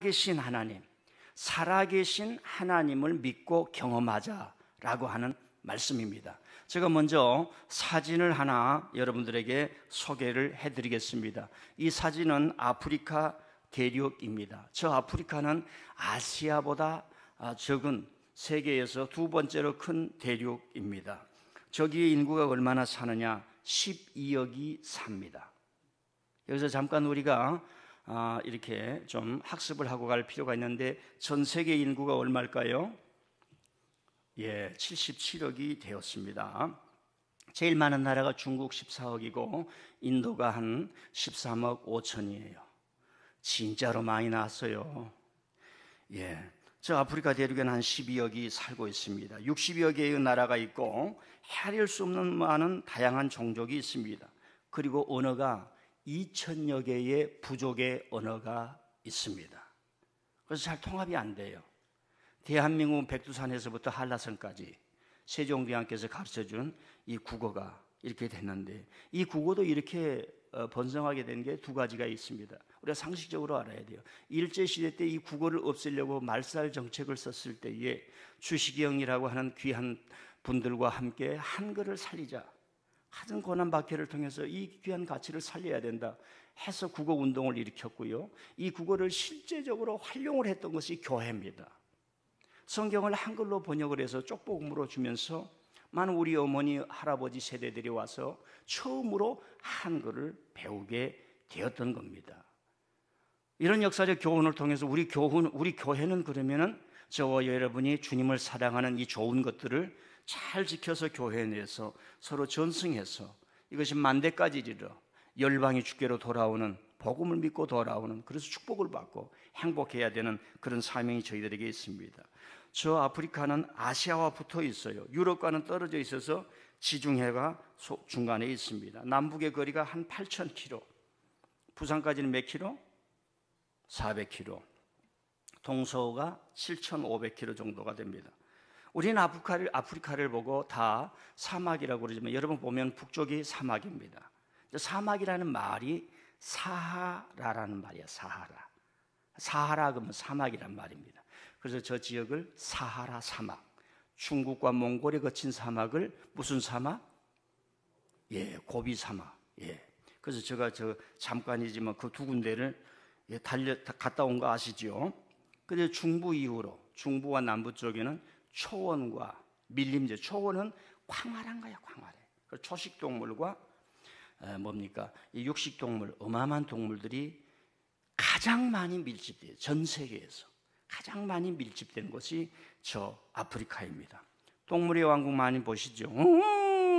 계신 하나님, 살아계신 하나님을 믿고 경험하자라고 하는 말씀입니다. 제가 먼저 사진을 하나 여러분들에게 소개를 해드리겠습니다. 이 사진은 아프리카 대륙입니다. 저 아프리카는 아시아보다 적은 세계에서 두 번째로 큰 대륙입니다. 저기에 인구가 얼마나 사느냐? 12억이 삽니다. 여기서 잠깐 우리가 이렇게 좀 학습을 하고 갈 필요가 있는데, 전 세계 인구가 얼마일까요? 77억이 되었습니다. 제일 많은 나라가 중국 14억이고 인도가 한 13억 5천이에요. 진짜로 많이 나왔어요. 저 아프리카 대륙에는 한 12억이 살고 있습니다. 60여 개의 나라가 있고 헤아릴 수 없는 많은 다양한 종족이 있습니다. 그리고 언어가 2천여 개의 부족의 언어가 있습니다. 그래서 잘 통합이 안 돼요. 대한민국 백두산에서부터 한라산까지 세종대왕께서 가르쳐준 이 국어가 이렇게 됐는데, 이 국어도 이렇게 번성하게 된 게 두 가지가 있습니다. 우리가 상식적으로 알아야 돼요. 일제시대 때 이 국어를 없애려고 말살 정책을 썼을 때에 주식영이라고 하는 귀한 분들과 함께 한글을 살리자, 하등 고난박해를 통해서 이 귀한 가치를 살려야 된다 해서 국어 운동을 일으켰고요. 이 국어를 실제적으로 활용을 했던 것이 교회입니다. 성경을 한글로 번역을 해서 쪽복음으로 주면서 많은 우리 어머니, 할아버지 세대들이 와서 처음으로 한글을 배우게 되었던 겁니다. 이런 역사적 교훈을 통해서 우리 교회는 그러면은 저와 여러분이 주님을 사랑하는 이 좋은 것들을 잘 지켜서 교회 내에서 서로 전승해서 이것이 만대까지 이르러 열방이 주께로 돌아오는, 복음을 믿고 돌아오는, 그래서 축복을 받고 행복해야 되는 그런 사명이 저희들에게 있습니다. 저 아프리카는 아시아와 붙어 있어요. 유럽과는 떨어져 있어서 지중해가 중간에 있습니다. 남북의 거리가 한 8,000km, 부산까지는 몇 킬로? 400km, 동서가 7,500km 정도가 됩니다. 우리는 아프리카를 보고 다 사막이라고 그러지만 여러분 보면 북쪽이 사막입니다. 사막이라는 말이 사하라라는 말이야. 사하라 그러면 사막이란 말입니다. 그래서 저 지역을 사하라 사막, 중국과 몽골에 거친 사막을 무슨 사막? 고비 사막. 그래서 제가 잠깐이지만 그 두 군데를 갔다 온 거 아시죠? 근데 중부 이후로 중부와 남부 쪽에는 초원과 밀림제, 초원은 광활한 거야, 광활해. 초식 동물과 이 육식 동물, 어마어마한 동물들이 가장 많이 밀집돼요. 전 세계에서 가장 많이 밀집된 곳이 저 아프리카입니다. 동물의 왕국 많이 보시죠?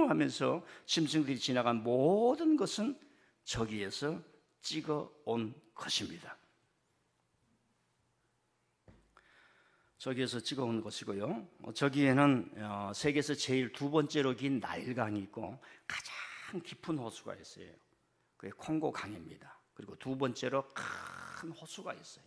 하면서 짐승들이 지나간 모든 것은 저기에서 찍어 온 것입니다. 저기에서 찍어 온 것이고요. 저기에는 세계에서 제일 두 번째로 긴 나일강이 있고 가장 깊은 호수가 있어요. 그게 콩고 강입니다. 그리고 두 번째로 큰 호수가 있어요.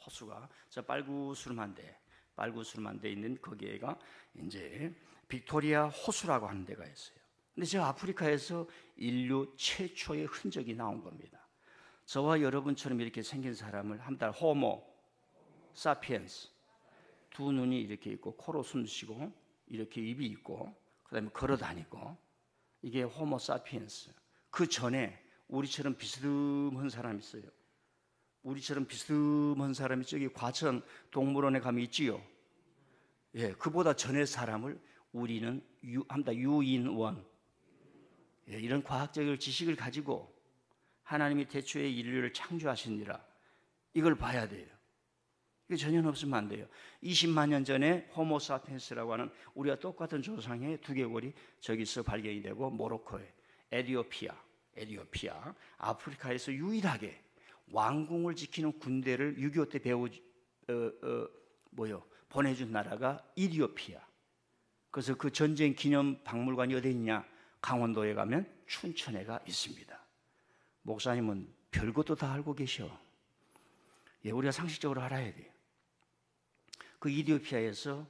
호수가 저 빨구스름한 데 있는 거기에가 이제 빅토리아 호수라고 하는 데가 있어요. 근데 저 아프리카에서 인류 최초의 흔적이 나온 겁니다. 저와 여러분처럼 이렇게 생긴 사람을 한 달 호모 사피엔스, 두 눈이 이렇게 있고 코로 숨 쉬고 이렇게 입이 있고 그다음에 걸어 다니고, 이게 호모 사피엔스. 그 전에 우리처럼 비스듬한 사람이 있어요. 우리처럼 비스듬한 사람이 저기 과천 동물원에 가면 있지요. 그보다 전의 사람을 우리는 유인원, 이런 과학적 지식을 가지고 하나님이 태초에 인류를 창조하시니라, 이걸 봐야 돼요. 이게 전혀 없으면 안 돼요. 20만 년 전에 호모 사피엔스라고 하는 우리와 똑같은 조상의 두개골이 저기서 발견이 되고, 모로코에 에티오피아, 아프리카에서 유일하게 왕궁을 지키는 군대를 6.25 때 보내준 나라가 이디오피아. 그래서 그 전쟁 기념 박물관이 어디 있냐? 강원도에 가면 춘천에가 있습니다. 목사님은 별것도 다 알고 계셔. 우리가 상식적으로 알아야 돼요. 그 이디오피아에서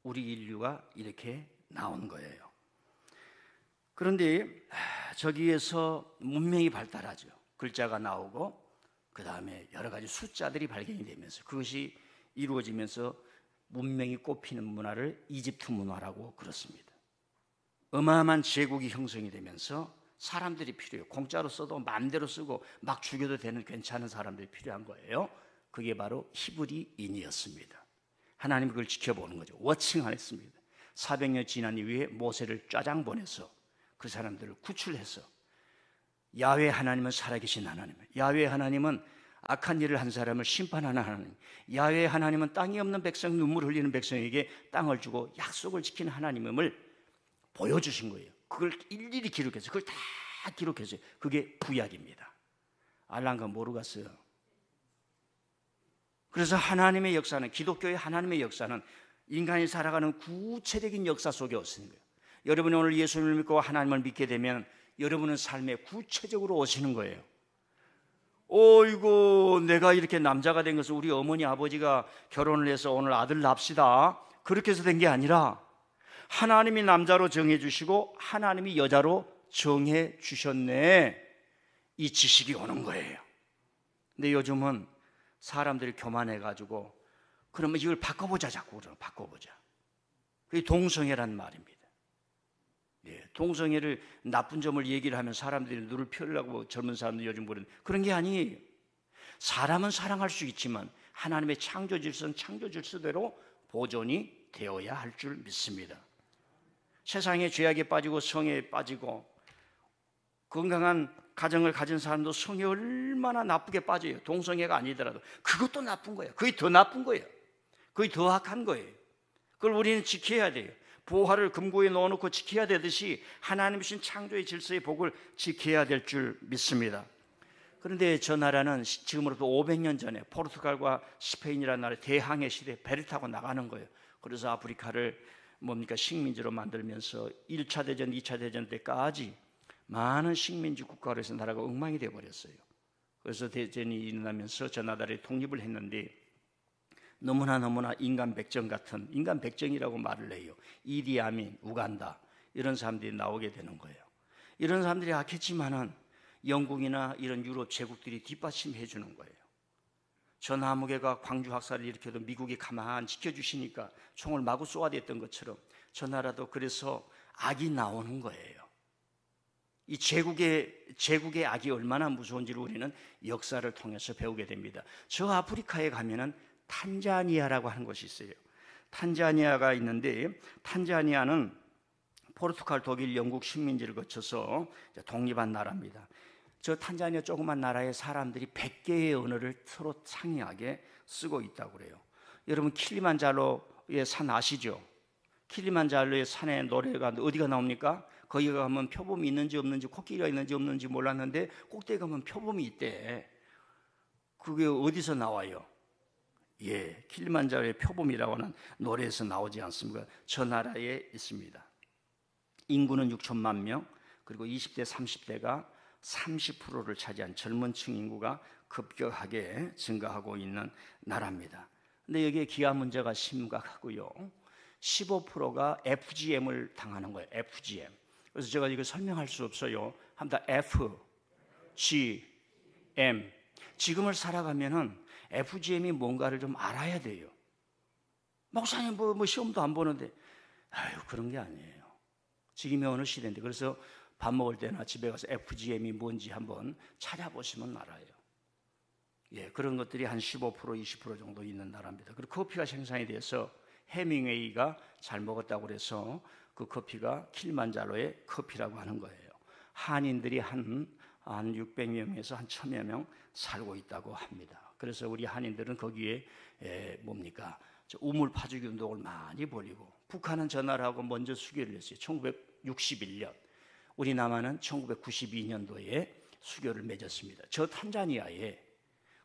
우리 인류가 이렇게 나온 거예요. 그런데 저기에서 문명이 발달하죠. 글자가 나오고 그 다음에 여러 가지 숫자들이 발견이 되면서 그것이 이루어지면서 문명이 꼽히는 문화를 이집트 문화라고 그렇습니다. 어마어마한 제국이 형성이 되면서 사람들이 필요해요. 공짜로 써도 마음대로 쓰고 막 죽여도 되는 괜찮은 사람들이 필요한 거예요. 그게 바로 히브리인이었습니다. 하나님이 그걸 지켜보는 거죠. 워칭하였습니다. 400년 지난 이후에 모세를 짜장 보내서 그 사람들을 구출해서 야훼 하나님은 살아계신 하나님이에요. 야훼 하나님은 악한 일을 한 사람을 심판하는 하나님, 야훼 하나님은 땅이 없는 백성, 눈물 흘리는 백성에게 땅을 주고 약속을 지키는 하나님임을 보여주신 거예요. 그걸 일일이 기록했어요. 그걸 다 기록했어요. 그게 구약입니다. 알란가 모르겠어요. 그래서 하나님의 역사는, 기독교의 하나님의 역사는 인간이 살아가는 구체적인 역사 속에 오시는 거예요. 여러분이 오늘 예수님을 믿고 하나님을 믿게 되면 여러분은 삶에 구체적으로 오시는 거예요. 어이구, 내가 이렇게 남자가 된 것은 우리 어머니 아버지가 결혼을 해서 오늘 아들 납시다 그렇게 해서 된 게 아니라 하나님이 남자로 정해주시고 하나님이 여자로 정해주셨네, 이 지식이 오는 거예요. 근데 요즘은 사람들이 교만해가지고 그러면 이걸 바꿔보자, 자꾸 그러면 바꿔보자. 그게 동성애란 말입니다. 예, 동성애를 나쁜 점을 얘기를 하면 사람들이 눈을 펴려고 젊은 사람들 요즘 그런 게 아니에요. 사람은 사랑할 수 있지만 하나님의 창조 질서는 창조 질서대로 보존이 되어야 할 줄 믿습니다. 세상에 죄악에 빠지고 성에 빠지고 건강한 가정을 가진 사람도 성에 얼마나 나쁘게 빠져요. 동성애가 아니더라도 그것도 나쁜 거예요. 그게 더 나쁜 거예요. 그게 더 악한 거예요. 그걸 우리는 지켜야 돼요. 보화를 금고에 넣어놓고 지켜야 되듯이 하나님 주신 창조의 질서의 복을 지켜야 될 줄 믿습니다. 그런데 저 나라는 지금으로부터 500년 전에 포르투갈과 스페인이라는 나라의 대항해 시대에 배를 타고 나가는 거예요. 그래서 아프리카를 식민지로 만들면서 1차 대전, 2차 대전 때까지 많은 식민지 국가로 해서 나라가 엉망이 되어버렸어요. 그래서 대전이 일어나면서 저 나라에 독립을 했는데 너무나 인간 백정 같은, 인간 백정이라고 말을 해요. 이디 아민, 우간다 이런 사람들이 나오게 되는 거예요. 이런 사람들이 악했지만은 영국이나 이런 유럽 제국들이 뒷받침해 주는 거예요. 저 나무개가 광주 학살을 일으켜도 미국이 가만히 지켜주시니까 총을 마구 쏘아댔던 것처럼 저 나라도 그래서 악이 나오는 거예요. 이 제국의 악이 얼마나 무서운지를 우리는 역사를 통해서 배우게 됩니다. 저 아프리카에 가면은 탄자니아라고 하는 곳이 있어요. 탄자니아가 있는데 탄자니아는 포르투갈, 독일, 영국 식민지를 거쳐서 독립한 나라입니다. 저 탄자니아 조그만 나라의 사람들이 100개의 언어를 서로 상이하게 쓰고 있다고 그래요. 여러분 킬리만자로의 산 아시죠? 킬리만자로의 산의 노래가 어디가 나옵니까? 거기 가면 표범이 있는지 없는지, 코끼리가 있는지 없는지 몰랐는데 꼭대기 가면 표범이 있대. 그게 어디서 나와요? 예, 킬리만자로의 표범이라고 하는 노래에서 나오지 않습니까? 저 나라에 있습니다. 인구는 6천만 명, 그리고 20대, 30대가 30%를 차지한 젊은 층 인구가 급격하게 증가하고 있는 나라입니다. 근데 여기에 기아 문제가 심각하고요. 15%가 FGM을 당하는 거예요. FGM. 그래서 제가 이거 설명할 수 없어요. 한번 다 F, G, M. 지금을 살아가면은 FGM이 뭔가를 좀 알아야 돼요. 목사님 뭐 시험도 안 보는데, 아유 그런 게 아니에요. 지금이 어느 시대인데. 그래서 밥 먹을 때나 집에 가서 FGM이 뭔지 한번 찾아보시면 알아요. 예, 그런 것들이 한 15%, 20% 정도 있는 나라입니다. 그리고 커피가 생산이 돼서 해밍웨이가 잘 먹었다고 그래서 그 커피가 킬만자로의 커피라고 하는 거예요. 한인들이 한 600명에서 한 1000여 명 살고 있다고 합니다. 그래서 우리 한인들은 거기에 우물 파주기 운동을 많이 벌이고, 북한은 저 나라하고 먼저 수교를 했어요. 1961년. 우리 남한은 1992년도에 수교를 맺었습니다. 저 탄자니아에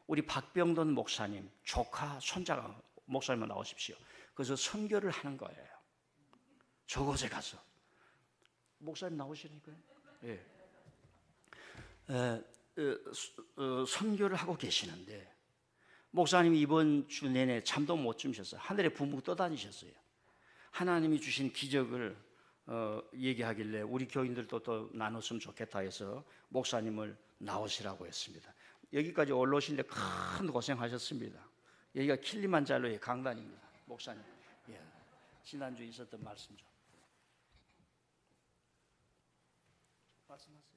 우리 박병돈 목사님 조카, 손자가 목사님만 나오십시오. 그래서 선교를 하는 거예요. 저곳에 가서 목사님 나오시니까요. 예. 선교를 하고 계시는데 목사님이 이번 주 내내 잠도 못 주무셨어요. 하늘에 붕붕 떠다니셨어요. 하나님이 주신 기적을 얘기하길래 우리 교인들도 또 나눴으면 좋겠다 해서 목사님을 나오시라고 했습니다. 여기까지 올라오시는데 큰 고생하셨습니다. 여기가 킬리만자로의 강단입니다. 목사님, 예. 지난주에 있었던 말씀 좀 말씀하세요.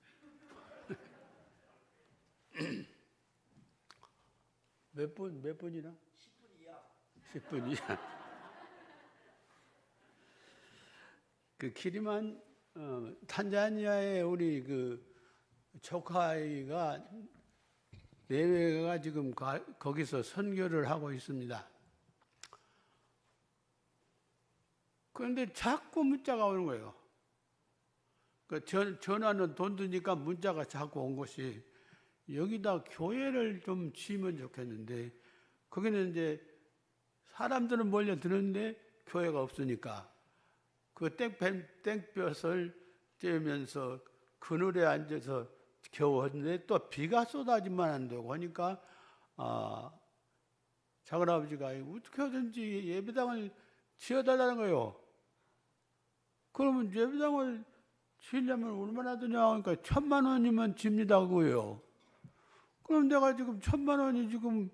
몇 분이나? 10분 이하. 10분 이하. 그 키리만 탄자니아의 우리 그 조카아이가 내외가 지금 거기서 선교를 하고 있습니다. 그런데 자꾸 문자가 오는 거예요. 그 전화는 돈 드니까 문자가 자꾸 온 것이 여기다 교회를 좀 지으면 좋겠는데 거기는 이제 사람들은 몰려드는데 교회가 없으니까 그 땡볕을 쬐면서 그늘에 앉아서 겨우 하는데 또 비가 쏟아지면 안 되고 하니까 작은아버지가 어떻게 하든지 예배당을 지어달라는 거예요. 그러면 예배당을 지으려면 얼마나 드냐 하니까 1,000만 원이면 집니다고요. 그럼 내가 지금 1,000만 원이 지금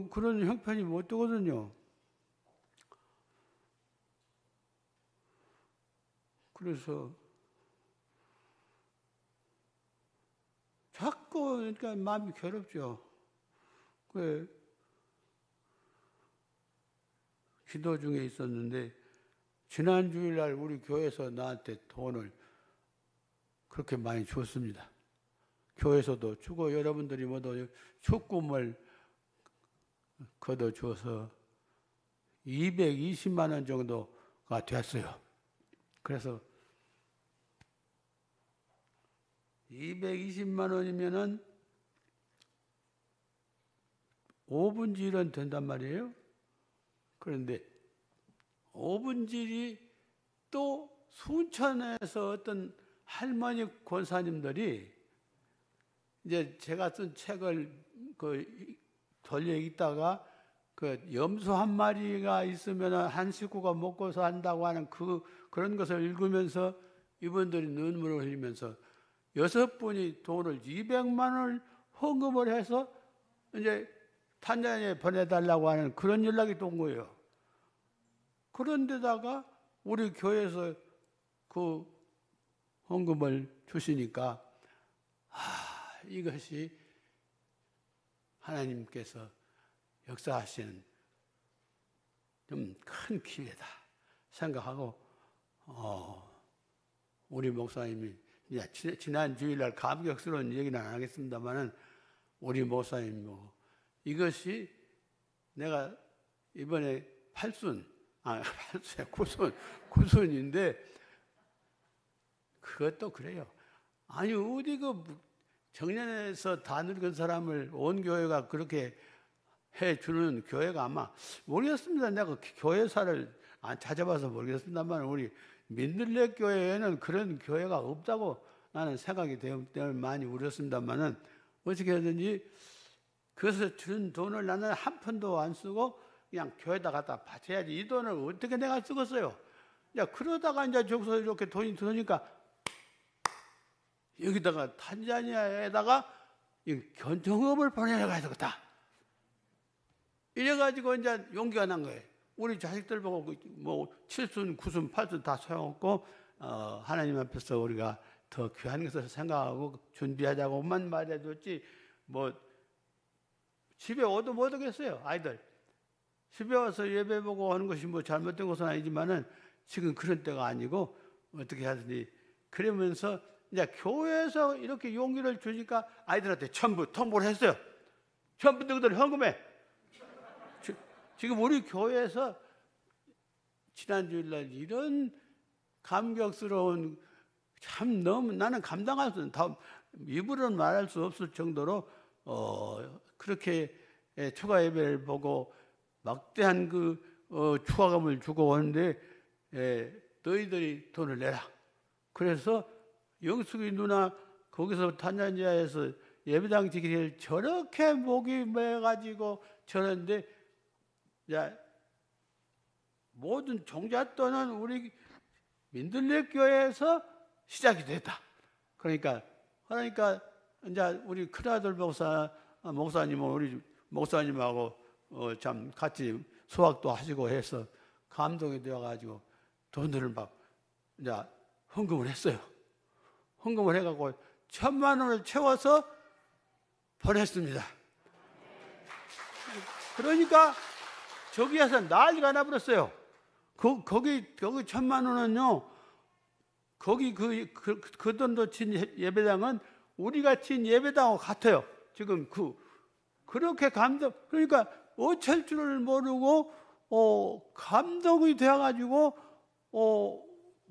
그런 형편이 못 되거든요. 그래서 자꾸 그러니까 마음이 괴롭죠. 그 기도 중에 있었는데 지난 주일날 우리 교회에서 나한테 돈을 그렇게 많이 줬습니다. 교회에서도 주고 여러분들이 모두 축금을 걷어줘서 220만 원 정도가 됐어요. 그래서 220만 원이면은 5분질은 된단 말이에요. 그런데 5분질이 또 순천에서 어떤 할머니 권사님들이 이제 제가 쓴 책을 돌려 읽다가 그 염소 한 마리가 있으면 한 식구가 먹고 산다고 하는 그런 것을 읽으면서 이분들이 눈물을 흘리면서 6분이 돈을 200만 원을 헌금을 해서 이제 탄자니아에 보내달라고 하는 그런 연락이 또 온 거예요. 그런데다가 우리 교회에서 그 헌금을 주시니까 이것이 하나님께서 역사하시는 좀 큰 기회다 생각하고 우리 목사님이 지난 주일날 감격스러운 얘기는 안 하겠습니다만은 우리 목사님 이것이 내가 이번에 9순인데 그것도 그래요. 아니 어디 정년에서 다 늙은 사람을 온 교회가 그렇게 해주는 교회가 아마 모르겠습니다. 내가 교회사를 안 찾아봐서 모르겠습니다만 우리 민들레 교회에는 그런 교회가 없다고 나는 생각이 때문에 많이 우렸습니다만은 어떻게 하든지 그것을 준 돈을 나는 한 푼도 안 쓰고 그냥 교회에다 갖다 바쳐야지 이 돈을 어떻게 내가 쓰겠어요. 야 그러다가 이제 저기서 이렇게 돈이 들어오니까 여기다가 탄자니아에다가 견정업을 보내려가야 되겠다. 이래가지고 이제 용기가 난 거예요. 우리 자식들 보고 뭐 7순, 9순, 8순 다 소용없고 하나님 앞에서 우리가 더 귀한 것을 생각하고 준비하자고만 말해줬지 뭐 집에 오도 못 오겠어요. 아이들 집에 와서 예배 보고 하는 것이 뭐 잘못된 것은 아니지만은 지금 그런 때가 아니고 어떻게 하든지 그러면서 이제 교회에서 이렇게 용기를 주니까 아이들한테 전부 통보를 했어요. 전부 너희들 헌금해. 지금 우리 교회에서 지난 주일날 이런 감격스러운 참 너무 나는 감당할 수 없는 입으로는 말할 수 없을 정도로 그렇게 추가 예배를 보고 막대한 추가금을 주고 오는데 너희들이 돈을 내라. 그래서 영숙이 누나 거기서 탄자니아에서 예배당 지키기를 저렇게 목이 매가지고 저런데 모든 종잣돈은 우리 민들레 교회에서 시작이 됐다. 그러니까 이제 우리 큰아들 목사 목사님은 우리 목사님하고 참 같이 수학도 하시고 해서 감동이 되어가지고 돈들을 막 이제 헌금을 했어요. 헌금을 해갖고 1,000만 원을 채워서 보냈습니다. 그러니까 저기에서 난리가 나버렸어요. 거기 1,000만 원은요, 거기 그 돈도 친 예배당은 우리가 친 예배당하고 같아요. 지금 그렇게 그러니까 어쩔 줄을 모르고 감동이 되어가지고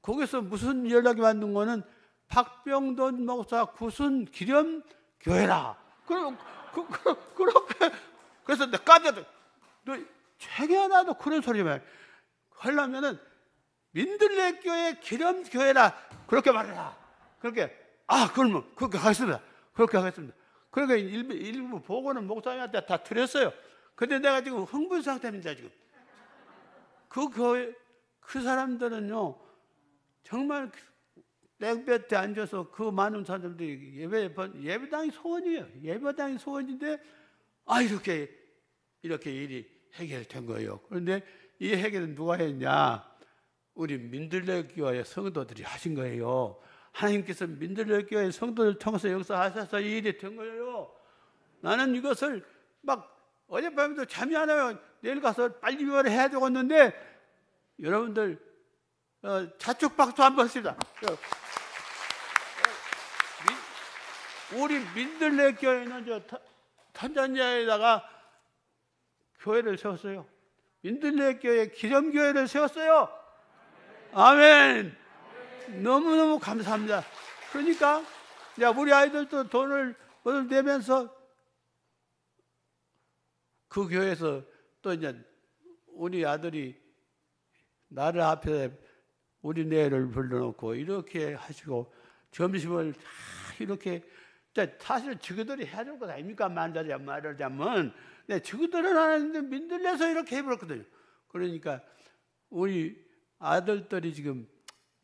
거기서 무슨 연락이 왔는 거는 박병돈 목사 구순 기념 교회라. 그렇게 그래서 내가 깜짝 너 책에 하나도 그런 소리만 하려면은 민들레 교회 기념 교회라 그렇게 말해라. 그렇게 그러면 그렇게 하겠습니다. 그렇게 하겠습니다. 그러니까 일부 보고는 목사님한테 다 드렸어요. 근데 내가 지금 흥분 상태입니다, 지금. 그 교회, 그 사람들은요, 정말 땡볕에 앉아서 그 많은 사람들이 예배당이 소원이에요. 예배당이 소원인데, 이렇게 일이 해결된 거예요. 그런데 이 해결은 누가 했냐? 우리 민들레 교회 성도들이 하신 거예요. 하나님께서 민들레 교회 성도를 통해서 역사하셔서 이 일이 된 거예요. 나는 이것을 막 어젯밤에도 잠이 안 와요. 내일 가서 빨리 해야 되겠는데 여러분들 자축 박수 한번 합시다. 우리 민들레 교회는 탄자니아에다가 교회를 세웠어요. 민들레 교회 기념교회를 세웠어요. 아멘. 너무너무 감사합니다. 그러니까 우리 아이들도 돈을 내면서 그 교회에서 또 이제 우리 아들이 나를 앞에 우리 네를 불러놓고 이렇게 하시고 점심을 이렇게 사실 저희들이 해야 될 것 아닙니까? 말하자면 저희들은 하는데 민들레서 이렇게 해버렸거든요. 그러니까 우리 아들들이 지금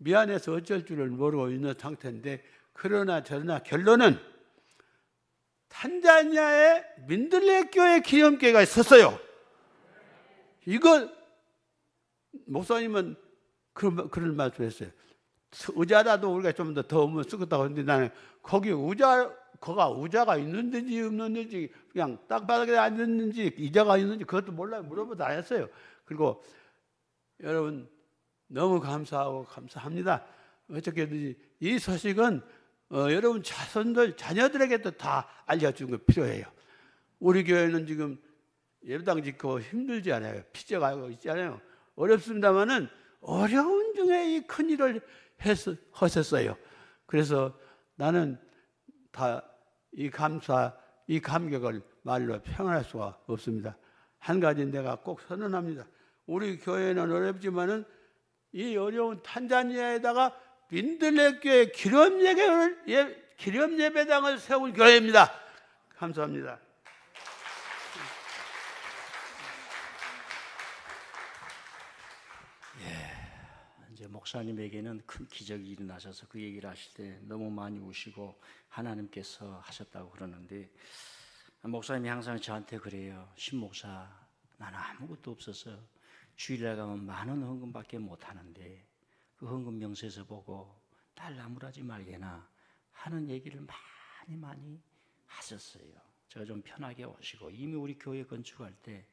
미안해서 어쩔 줄을 모르고 있는 상태인데 그러나 저러나 결론은 탄자니아에 민들레 교회 기념교회가 있었어요. 이거 목사님은 그런 말씀했어요. 의자라도 우리가 좀 더 쓰겠다고 했는데 나는 거기 의자가 있는지 없는지 그냥 땅바닥에 앉았는지 의자가 있는지 그것도 몰라요. 물어보도 안 했어요. 그리고 여러분 너무 감사하고 감사합니다. 어떻게든지 이 소식은 여러분 자녀들에게도 다 알려주는 거 필요해요. 우리 교회는 지금 예배당 짓고 힘들지 않아요. 피져가고 있잖아요. 어렵습니다만은 어려운 중에 이 큰 일을 하셨어요. 그래서 나는 다 이 감격을 말로 표현할 수가 없습니다. 한 가지 내가 꼭 선언합니다. 우리 교회는 어렵지만은 이 어려운 탄자니아에다가 민들레 교회 기념 예배당을 세운 교회입니다. 감사합니다. 이제 목사님에게는 큰 기적이 일어나셔서 그 얘기를 하실 때 너무 많이 우시고 하나님께서 하셨다고 그러는데 목사님이 항상 저한테 그래요. 신목사, 나는 아무것도 없어서 주일날 가면 많은 헌금밖에 못하는데 그 헌금 명세서 보고 딸 나무라지 말게나 하는 얘기를 많이 하셨어요. 제가 좀 편하게 오시고 이미 우리 교회 건축할 때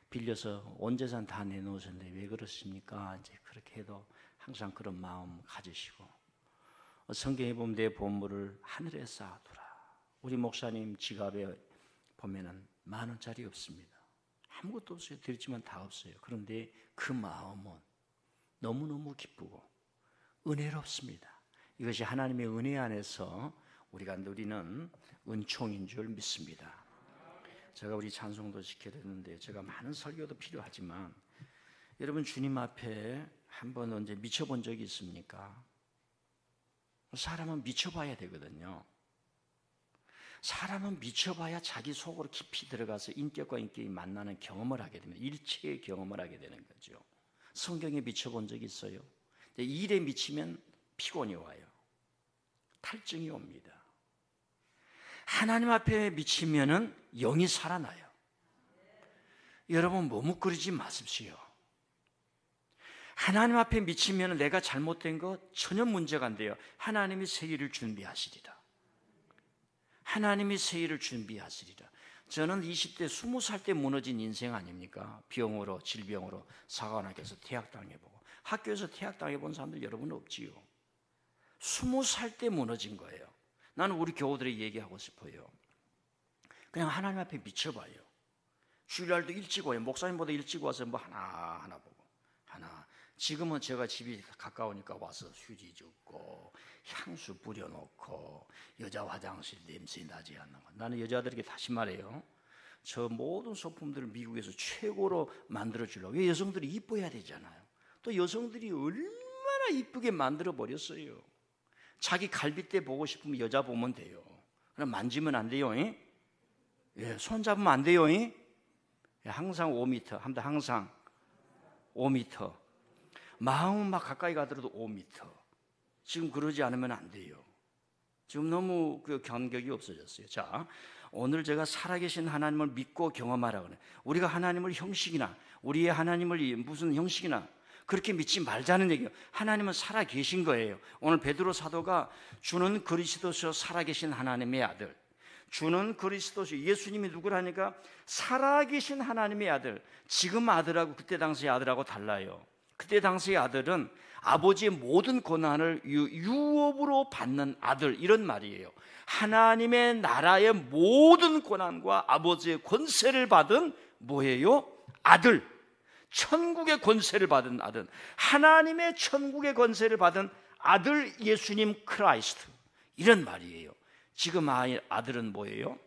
빌려서 온 재산 다 내놓으셨는데 왜 그렇습니까? 이제 그렇게 해도 항상 그런 마음 가지시고 성경에 보면 내 보물을 하늘에 쌓아두라. 우리 목사님 지갑에 보면은 10,000원짜리 없습니다. 아무것도 없어요. 드렸지만 다 없어요. 그런데 그 마음은 너무너무 기쁘고 은혜롭습니다. 이것이 하나님의 은혜 안에서 우리가 누리는 은총인 줄 믿습니다. 제가 우리 찬송도 지켜야 되는데 제가 많은 설교도 필요하지만 여러분 주님 앞에 한번 언제 미쳐본 적이 있습니까? 사람은 미쳐봐야 되거든요. 사람은 미쳐봐야 자기 속으로 깊이 들어가서 인격과 인격이 만나는 경험을 하게 되면 일체의 경험을 하게 되는 거죠. 성경에 미쳐본 적이 있어요. 일에 미치면 피곤이 와요. 탈증이 옵니다. 하나님 앞에 미치면은 영이 살아나요. 여러분 머뭇거리지 마십시오. 하나님 앞에 미치면 내가 잘못된 것 전혀 문제가 안 돼요. 하나님이 새 일을 준비하시리라. 하나님이 새 일을 준비하시리라. 저는 20대 20살 때 무너진 인생 아닙니까? 병으로, 질병으로 사관학교에서 퇴학당해보고, 학교에서 퇴학당해본 사람들 여러분 없지요. 20살 때 무너진 거예요. 나는 우리 교우들에게 얘기하고 싶어요. 그냥 하나님 앞에 미쳐봐요. 주일날도 일찍 와요. 목사님보다 일찍 와서 뭐 하나 보고 하나. 지금은 제가 집이 가까우니까 와서 휴지 줍고 향수 뿌려놓고 여자 화장실 냄새 나지 않는 거. 나는 여자들에게 다시 말해요. 저 모든 소품들을 미국에서 최고로 만들어주려고. 왜? 여성들이 이뻐야 되잖아요. 또 여성들이 얼마나 이쁘게 만들어 버렸어요. 자기 갈비뼈 보고 싶으면 여자 보면 돼요. 그럼 만지면 안 돼요. 예, 손 잡으면 안 돼요. 예, 항상 5m 합니다. 항상 5m. 마음 막 가까이 가더라도 5m. 지금 그러지 않으면 안 돼요. 지금 너무 그 간격이 없어졌어요. 자, 오늘 제가 살아계신 하나님을 믿고 경험하라 그래. 우리가 하나님을 형식이나 우리의 하나님을 무슨 형식이나 그렇게 믿지 말자는 얘기예요. 하나님은 살아계신 거예요. 오늘 베드로 사도가 주는 그리스도시요 살아계신 하나님의 아들, 주는 그리스도시요, 예수님이 누구라니까 살아계신 하나님의 아들. 지금 아들하고 그때 당시의 아들하고 달라요. 그때 당시의 아들은 아버지의 모든 권한을 유업으로 받는 아들, 이런 말이에요. 하나님의 나라의 모든 권한과 아버지의 권세를 받은 뭐예요? 아들. 천국의 권세를 받은 아들, 하나님의 천국의 권세를 받은 아들 예수님 크라이스트, 이런 말이에요. 지금 아들은 뭐예요?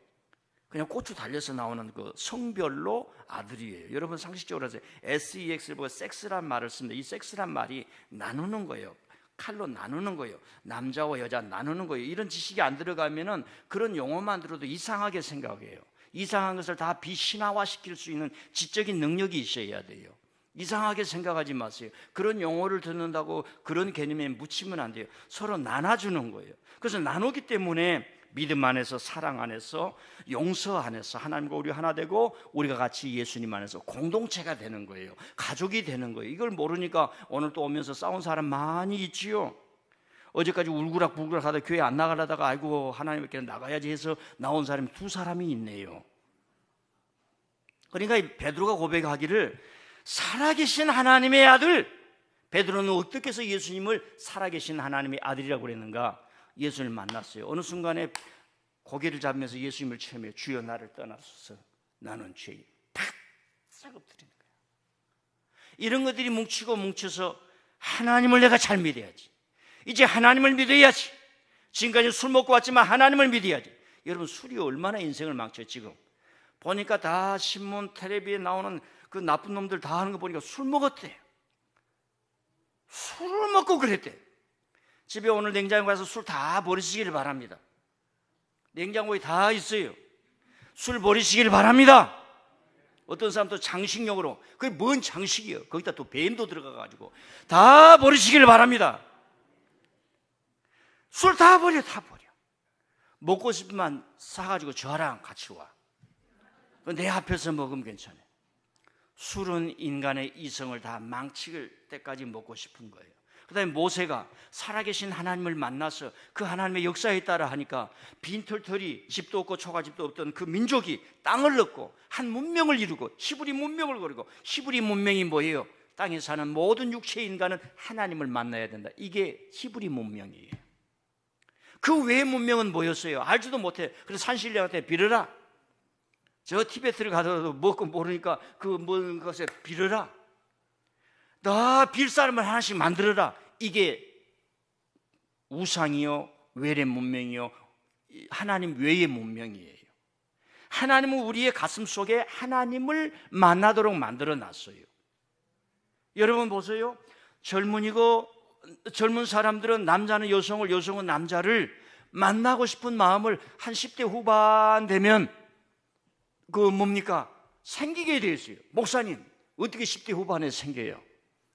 그냥 고추 달려서 나오는 그 성별로 아들이에요. 여러분 상식적으로 하세요. SEX를 보고 섹스란 말을 씁니다. 이 섹스란 말이 나누는 거예요. 칼로 나누는 거예요. 남자와 여자 나누는 거예요. 이런 지식이 안 들어가면은 그런 용어만 들어도 이상하게 생각해요. 이상한 것을 다 비신화화시킬 수 있는 지적인 능력이 있어야 돼요. 이상하게 생각하지 마세요. 그런 용어를 듣는다고 그런 개념에 묻히면 안 돼요. 서로 나눠주는 거예요. 그래서 나누기 때문에 믿음 안에서, 사랑 안에서, 용서 안에서 하나님과 우리 하나 되고 우리가 같이 예수님 안에서 공동체가 되는 거예요. 가족이 되는 거예요. 이걸 모르니까 오늘 또 오면서 싸운 사람 많이 있지요. 어제까지 울그락불그락 하다 교회 안 나가려다가 아이고 하나님께 나가야지 해서 나온 사람이 2사람이 있네요. 그러니까 베드로가 고백하기를 살아계신 하나님의 아들. 베드로는 어떻게 해서 예수님을 살아계신 하나님의 아들이라고 그랬는가? 예수님을 만났어요. 어느 순간에 고개를 잡으면서 예수님을 체험해. 주여 나를 떠나소서 나는 죄인. 탁 엎드리는 거예요. 이런 것들이 뭉쳐서 하나님을 내가 잘 믿어야지. 이제 하나님을 믿어야지. 지금까지 술 먹고 왔지만 하나님을 믿어야지. 여러분 술이 얼마나 인생을 망쳐요. 지금 보니까 다 신문 텔레비에 나오는 그 나쁜 놈들 다 하는 거 보니까 술 먹었대. 술을 먹고 그랬대. 집에 오늘 냉장고에 가서 술 다 버리시길 바랍니다. 냉장고에 다 있어요. 술 버리시길 바랍니다. 어떤 사람도 장식용으로, 그게 뭔 장식이에요? 거기다 또 뱀도 들어가가지고 다 버리시길 바랍니다. 술 다 버려. 먹고 싶으면 사가지고 저랑 같이 와. 내 앞에서 먹으면 괜찮아요. 술은 인간의 이성을 다 망칠 때까지 먹고 싶은 거예요. 그 다음에 모세가 살아계신 하나님을 만나서 그 하나님의 역사에 따라 하니까 빈털털이 집도 없고 초가집도 없던 그 민족이 땅을 얻고 한 문명을 이루고 히브리 문명을 거리고, 히브리 문명이 뭐예요? 땅에 사는 모든 육체의 인간은 하나님을 만나야 된다. 이게 히브리 문명이에요. 그 외의 문명은 뭐였어요? 알지도 못해. 그래서 산신령한테 빌어라. 저 티베트를 가더라도 먹고 모르니까 그 뭔 것에 빌어라. 나 빌 사람을 하나씩 만들어라. 이게 우상이요, 외래 문명이요, 하나님 외의 문명이에요. 하나님은 우리의 가슴 속에 하나님을 만나도록 만들어 놨어요. 여러분 보세요. 젊은 사람들은 남자는 여성을, 여성은 남자를 만나고 싶은 마음을 한 10대 후반 되면 그 뭡니까? 생기게 돼 있어요. 목사님, 어떻게 10대 후반에 생겨요?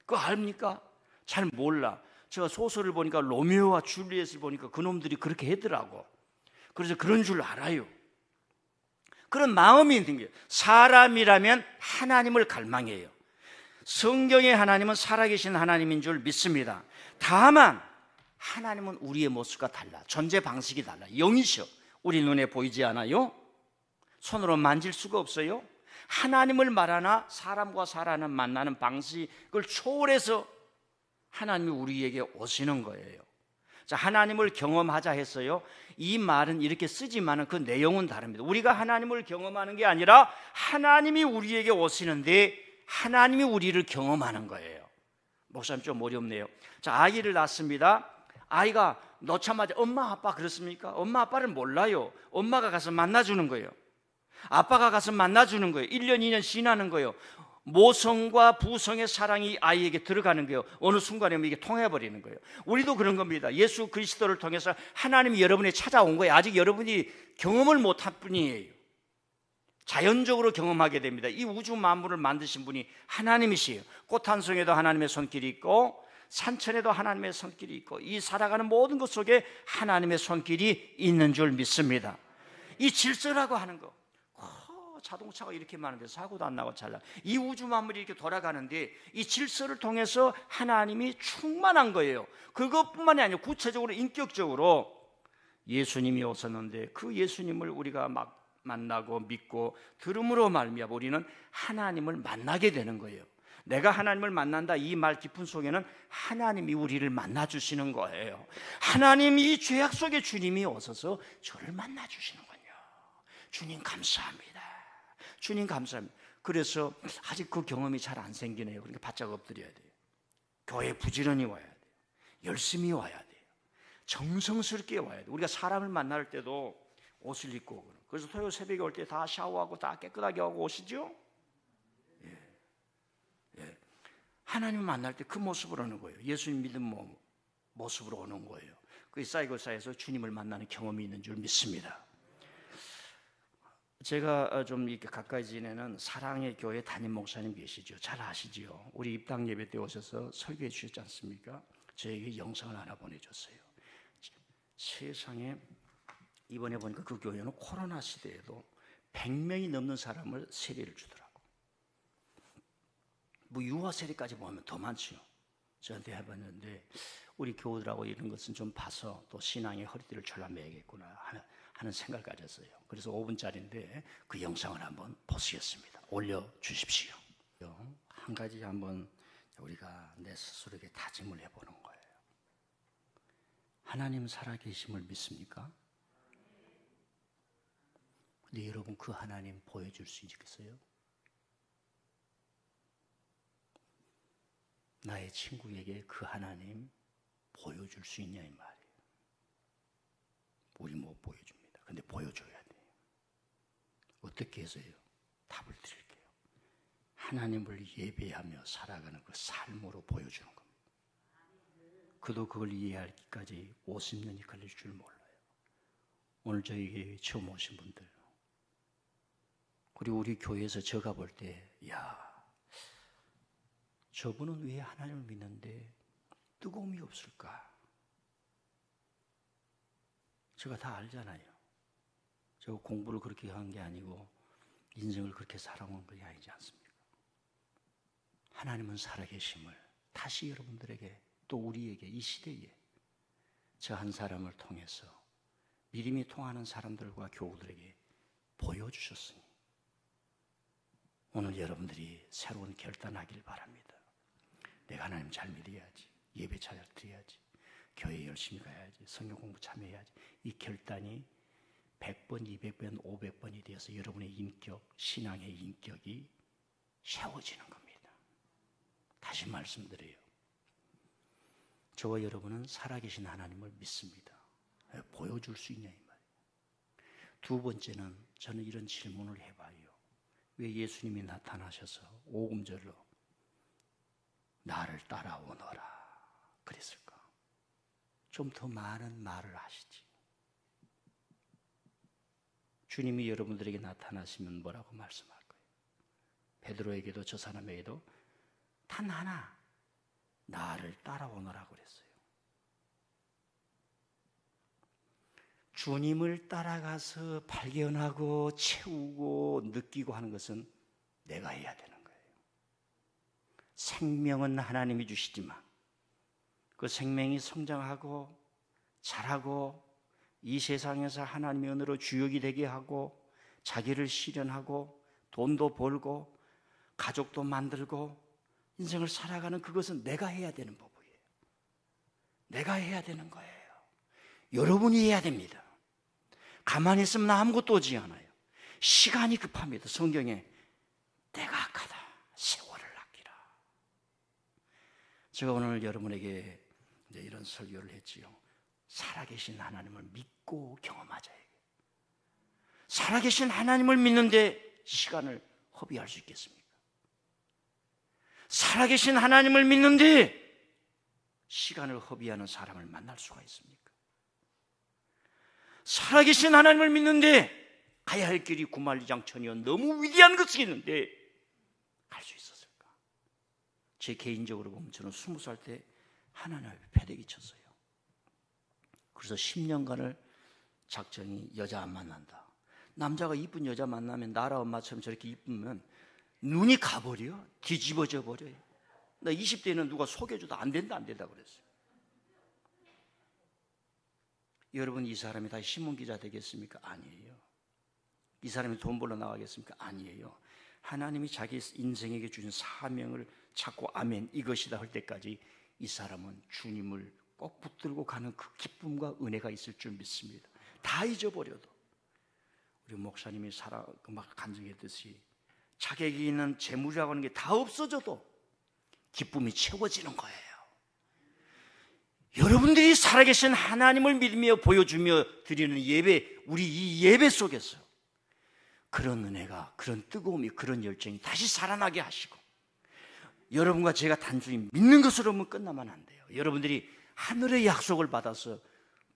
그거 압니까? 잘 몰라. 제가 소설을 보니까 로미오와 줄리엣을 보니까 그놈들이 그렇게 했더라고. 그래서 그런 줄 알아요. 그런 마음이 있는 거예요. 사람이라면 하나님을 갈망해요. 성경의 하나님은 살아계신 하나님인 줄 믿습니다. 다만 하나님은 우리의 모습과 달라. 존재 방식이 달라. 영이셔. 우리 눈에 보이지 않아요? 손으로 만질 수가 없어요. 하나님을 말하나 사람과 사람을 만나는 방식을 초월해서 하나님이 우리에게 오시는 거예요. 자, 하나님을 경험하자 했어요. 이 말은 이렇게 쓰지만 그 내용은 다릅니다. 우리가 하나님을 경험하는 게 아니라 하나님이 우리에게 오시는데 하나님이 우리를 경험하는 거예요. 목사님 좀 어렵네요. 자, 아기를 낳습니다. 아이가 놓자마자 엄마 아빠 그렇습니까? 엄마 아빠를 몰라요. 엄마가 가서 만나주는 거예요. 아빠가 가서 만나주는 거예요. 1년 2년 지나는 거예요. 모성과 부성의 사랑이 아이에게 들어가는 거예요. 어느 순간에 이게 통해버리는 거예요. 우리도 그런 겁니다. 예수 그리스도를 통해서 하나님이 여러분이 찾아온 거예요. 아직 여러분이 경험을 못할 뿐이에요. 자연적으로 경험하게 됩니다. 이 우주 만물을 만드신 분이 하나님이시에요. 꽃 한 송에도 하나님의 손길이 있고 산천에도 하나님의 손길이 있고 이 살아가는 모든 것 속에 하나님의 손길이 있는 줄 믿습니다. 이 질서라고 하는 거, 자동차가 이렇게 많은데 사고도 안 나고 잘 나. 이 우주 만물이 이렇게 돌아가는데 이 질서를 통해서 하나님이 충만한 거예요. 그것뿐만이 아니라 구체적으로 인격적으로 예수님이 오셨는데 그 예수님을 우리가 막 만나고 믿고 들음으로 말미암아 우리는 하나님을 만나게 되는 거예요. 내가 하나님을 만난다 이 말 깊은 속에는 하나님이 우리를 만나주시는 거예요. 하나님이 이 죄악 속에 주님이 오셔서 저를 만나주시는군요. 주님 감사합니다. 주님 감사합니다. 그래서 아직 그 경험이 잘 안 생기네요. 그러니까 바짝 엎드려야 돼요. 교회에 부지런히 와야 돼요. 열심히 와야 돼요. 정성스럽게 와야 돼요. 우리가 사람을 만날 때도 옷을 입고 오거든요. 그래서 토요일 새벽에 올 때 다 샤워하고 다 깨끗하게 하고 오시죠? 예. 하나님을 만날 때 그 모습으로 오는 거예요. 예수님 믿음 모습으로 오는 거예요. 그 쌓이고 쌓여서 주님을 만나는 경험이 있는 줄 믿습니다. 제가 좀 이렇게 가까이 지내는 사랑의 교회 담임 목사님 계시죠? 잘 아시죠? 우리 입당 예배 때 오셔서 설교해 주셨지 않습니까? 저에게 영상을 하나 보내줬어요. 세상에 이번에 보니까 그 교회는 코로나 시대에도 100명이 넘는 사람을 세례를 주더라고. 뭐 유아 세례까지 보면 더 많죠. 저한테 해봤는데 우리 교우들하고 이런 것은 좀 봐서 또 신앙의 허리띠를 졸라매야겠구나 하는 생각을 가졌어요. 그래서 5분짜리인데 그 영상을 한번 보시겠습니다. 올려주십시오. 한 가지 한번 우리가 내 스스로에게 다짐을 해보는 거예요. 하나님 살아계심을 믿습니까? 근데 여러분 그 하나님 보여줄 수 있겠어요? 나의 친구에게 그 하나님 보여줄 수 있냐 이 말이에요. 우리 못 보여줍니다. 근데 보여줘야 돼요. 어떻게 해서요? 답을 드릴게요. 하나님을 예배하며 살아가는 그 삶으로 보여주는 겁니다. 그도 그걸 이해하기까지 50년이 걸릴 줄 몰라요. 오늘 저에게 처음 오신 분들 그리고 우리 교회에서 제가 볼 때 야, 저분은 왜 하나님을 믿는데 뜨거움이 없을까? 제가 다 알잖아요. 제가 공부를 그렇게 한 게 아니고 인생을 그렇게 살아온 게 아니지 않습니까? 하나님은 살아계심을 다시 여러분들에게 또 우리에게 이 시대에 저 한 사람을 통해서 믿음이 통하는 사람들과 교우들에게 보여주셨으니 오늘 여러분들이 새로운 결단하길 바랍니다. 내가 하나님 잘 믿어야지, 예배 잘 드려야지, 교회 열심히 가야지, 성경 공부 참여해야지. 이 결단이 100번, 200번, 500번이 되어서 여러분의 인격, 신앙의 인격이 세워지는 겁니다. 다시 말씀드려요. 저와 여러분은 살아계신 하나님을 믿습니다. 보여줄 수 있냐 이 말이에요. 두 번째는 저는 이런 질문을 해봐요. 왜 예수님이 나타나셔서 오금절로 나를 따라오너라 그랬을까? 좀 더 많은 말을 하시지. 주님이 여러분들에게 나타나시면 뭐라고 말씀할 거예요? 베드로에게도 저 사람에게도 단 하나 나를 따라오너라 그랬어요. 주님을 따라가서 발견하고 채우고 느끼고 하는 것은 내가 해야 되는 거예요. 생명은 하나님이 주시지만 그 생명이 성장하고 자라고 이 세상에서 하나님의 은혜로 주역이 되게 하고 자기를 실현하고 돈도 벌고 가족도 만들고 인생을 살아가는 그것은 내가 해야 되는 법이에요. 내가 해야 되는 거예요. 여러분이 해야 됩니다. 가만히 있으면 아무것도 오지 않아요. 시간이 급합니다. 성경에 때가 악하다, 세월을 아끼라. 제가 오늘 여러분에게 이제 이런 설교를 했지요. 살아계신 하나님을 믿고 경험하자. 살아계신 하나님을 믿는데 시간을 허비할 수 있겠습니까? 살아계신 하나님을 믿는데 시간을 허비하는 사람을 만날 수가 있습니까? 살아계신 하나님을 믿는데 가야 할 길이 구만리장천이여 너무 위대한 것이 있는데 갈 수 있었을까? 제 개인적으로 보면 저는 20살 때 하나님 앞에 패대기 쳤어요. 그래서 10년간을 작정이 여자 안 만난다. 남자가 이쁜 여자 만나면 나라 엄마처럼 저렇게 이쁘면 눈이 가버려. 뒤집어져 버려요. 나 20대에는 누가 소개해줘도 안 된다 그랬어요. 여러분, 이 사람이 다시 신문기자 되겠습니까? 아니에요. 이 사람이 돈 벌러 나가겠습니까? 아니에요. 하나님이 자기 인생에게 주신 사명을 찾고 아멘 이것이다 할 때까지 이 사람은 주님을 꼭 붙들고 가는 그 기쁨과 은혜가 있을 줄 믿습니다. 다 잊어버려도 우리 목사님이 막 간증했듯이 자격이 있는 재물이라고 하는 게 다 없어져도 기쁨이 채워지는 거예요. 여러분들이 살아계신 하나님을 믿으며 보여주며 드리는 예배, 우리 이 예배 속에서 그런 은혜가, 그런 뜨거움이, 그런 열정이 다시 살아나게 하시고 여러분과 제가 단순히 믿는 것으로만 끝나면 안 돼요. 여러분들이 하늘의 약속을 받아서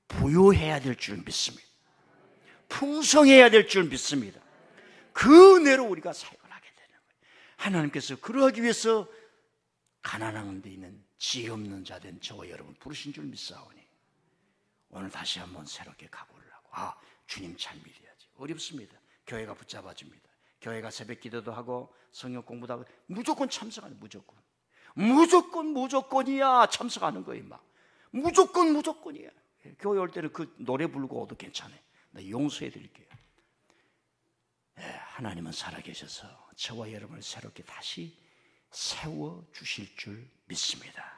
부요해야 될 줄 믿습니다. 풍성해야 될 줄 믿습니다. 그 은혜로 우리가 사역을 하게 되는 거예요. 하나님께서 그러하기 위해서 가난한 데 있는 지혜 없는 자된 저와 여러분 부르신 줄 믿사오니 오늘 다시 한번 새롭게 각오를 하고 주님 잘 믿어야지. 어렵습니다. 교회가 붙잡아줍니다. 교회가 새벽 기도도 하고 성경 공부도 하고 무조건 참석하는 무조건이야. 참석하는 거예요. 막 무조건이야. 교회 올 때는 그 노래 부르고 와도 괜찮아요. 나 용서해 드릴게요. 하나님은 살아계셔서 저와 여러분을 새롭게 다시 세워주실 줄 믿습니다.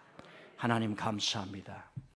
하나님 감사합니다.